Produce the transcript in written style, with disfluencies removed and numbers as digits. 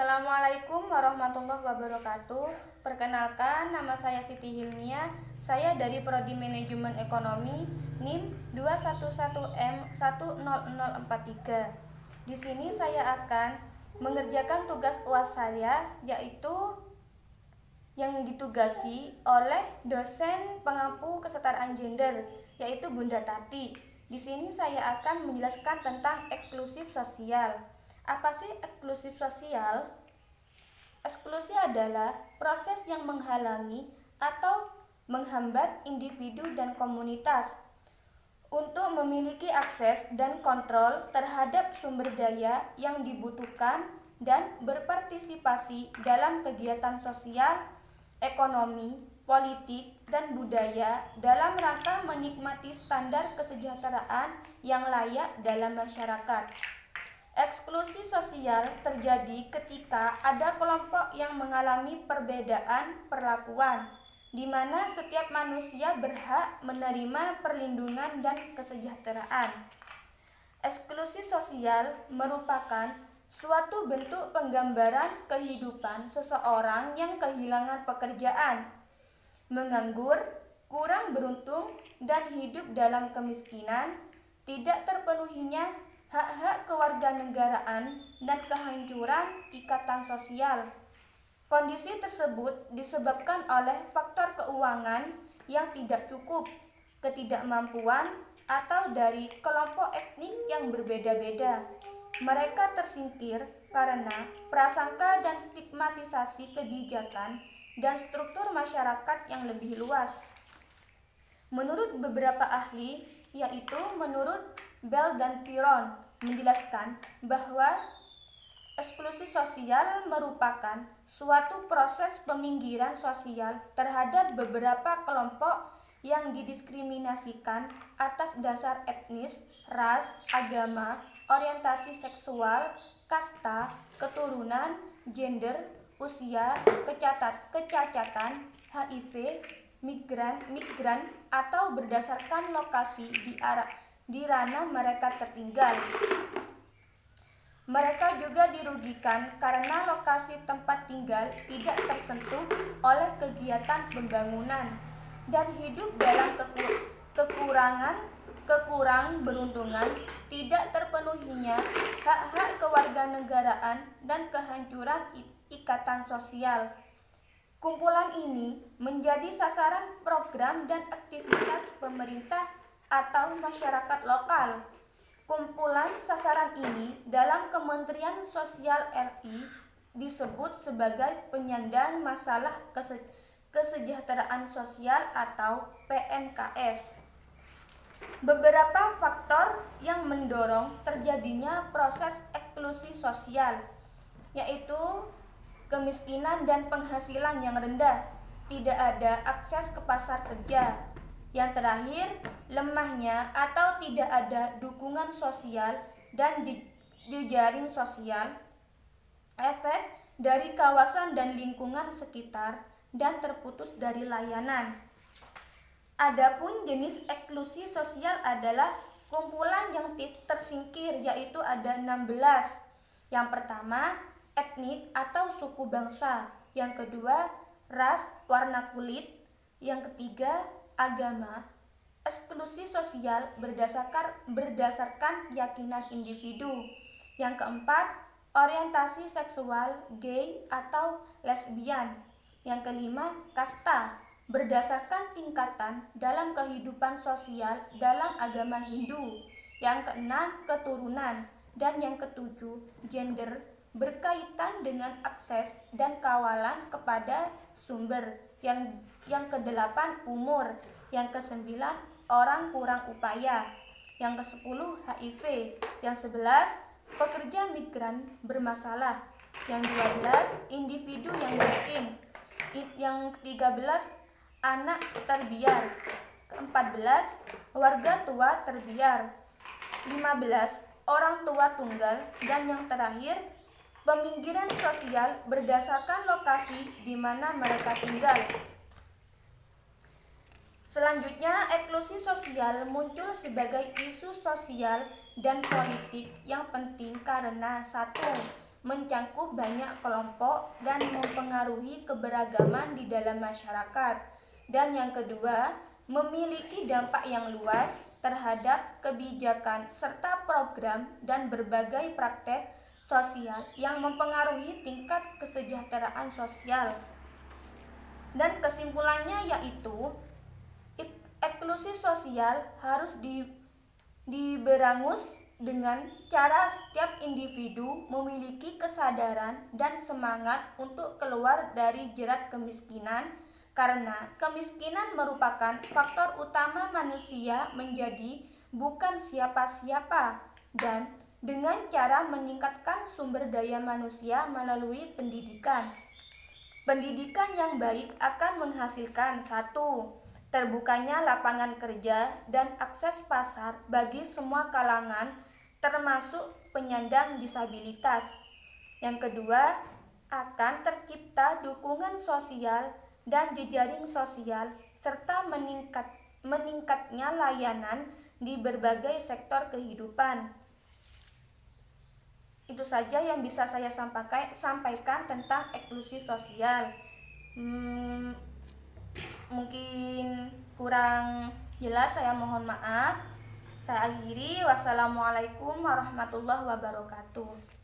Assalamualaikum warahmatullahi wabarakatuh. Perkenalkan, nama saya Siti Hilmia. Saya dari Prodi Manajemen Ekonomi NIM 211M10043. Di sini saya akan mengerjakan tugas UAS saya, yaitu yang ditugasi oleh dosen pengampu kesetaraan gender, yaitu Bunda Tati. Di sini saya akan menjelaskan tentang eksklusif sosial. Apa sih eksklusif sosial? Eksklusi adalah proses yang menghalangi atau menghambat individu dan komunitas untuk memiliki akses dan kontrol terhadap sumber daya yang dibutuhkan dan berpartisipasi dalam kegiatan sosial, ekonomi, politik, dan budaya dalam rangka menikmati standar kesejahteraan yang layak dalam masyarakat. Eksklusi sosial terjadi ketika ada kelompok yang mengalami perbedaan perlakuan, di mana setiap manusia berhak menerima perlindungan dan kesejahteraan. Eksklusi sosial merupakan suatu bentuk penggambaran kehidupan seseorang yang kehilangan pekerjaan, menganggur, kurang beruntung, dan hidup dalam kemiskinan, tidak terpenuhinya hak-hak kewarganegaraan, dan kehancuran ikatan sosial. Kondisi tersebut disebabkan oleh faktor keuangan yang tidak cukup, ketidakmampuan, atau dari kelompok etnik yang berbeda-beda. Mereka tersingkir karena prasangka dan stigmatisasi kebijakan dan struktur masyarakat yang lebih luas. Menurut beberapa ahli, yaitu menurut Bell dan Piron, menjelaskan bahwa eksklusi sosial merupakan suatu proses peminggiran sosial terhadap beberapa kelompok yang didiskriminasikan atas dasar etnis, ras, agama, orientasi seksual, kasta, keturunan, gender, usia, kecacatan, HIV, migran, atau berdasarkan lokasi di ranah mereka tertinggal. Mereka juga dirugikan karena lokasi tempat tinggal tidak tersentuh oleh kegiatan pembangunan dan hidup dalam kekurang beruntungan, tidak terpenuhinya hak-hak kewarganegaraan, dan kehancuran ikatan sosial. Kumpulan ini menjadi sasaran program dan aktivitas pemerintah atau masyarakat lokal. Kumpulan sasaran ini dalam Kementerian Sosial RI disebut sebagai penyandang masalah kesejahteraan sosial atau PMKS. Beberapa faktor yang mendorong terjadinya proses eksklusi sosial, yaitu kemiskinan dan penghasilan yang rendah, tidak ada akses ke pasar kerja. Yang terakhir, lemahnya atau tidak ada dukungan sosial dan jejaring sosial, efek dari kawasan dan lingkungan sekitar, dan terputus dari layanan. Adapun jenis eksklusi sosial adalah kumpulan yang tersingkir, yaitu ada 16. Yang pertama, etnik atau suku bangsa. Yang kedua, ras, warna kulit. Yang ketiga, agama. Eksklusi sosial berdasarkan keyakinan individu. Yang keempat, orientasi seksual, gay atau lesbian. Yang kelima, kasta, berdasarkan tingkatan dalam kehidupan sosial dalam agama Hindu. Yang keenam, keturunan. Dan yang ketujuh, gender, berkaitan dengan akses dan kawalan kepada sumber. Yang kedelapan, umur. Yang kesembilan, orang kurang upaya. Yang kesepuluh, HIV. Yang 11, pekerja migran bermasalah. Yang 12, individu yang miskin. Yang 13, anak terbiar. Ke-14, warga tua terbiar. 15, orang tua tunggal. Dan yang terakhir, peminggiran sosial berdasarkan lokasi di mana mereka tinggal. Selanjutnya, eksklusi sosial muncul sebagai isu sosial dan politik yang penting karena 1. mencangkup banyak kelompok dan mempengaruhi keberagaman di dalam masyarakat. Dan yang kedua, memiliki dampak yang luas terhadap kebijakan serta program dan berbagai praktek sosial yang mempengaruhi tingkat kesejahteraan sosial. Dan kesimpulannya yaitu inklusi sosial harus diberangus dengan cara setiap individu memiliki kesadaran dan semangat untuk keluar dari jerat kemiskinan, karena kemiskinan merupakan faktor utama manusia menjadi bukan siapa-siapa, dan dengan cara meningkatkan sumber daya manusia melalui pendidikan. Pendidikan yang baik akan menghasilkan satu, terbukanya lapangan kerja dan akses pasar bagi semua kalangan termasuk penyandang disabilitas. Yang kedua, akan tercipta dukungan sosial dan jejaring sosial serta meningkatnya layanan di berbagai sektor kehidupan. Itu saja yang bisa saya sampaikan tentang inklusi sosial. Mungkin kurang jelas, saya mohon maaf. Saya akhiri. Wassalamualaikum warahmatullahi wabarakatuh.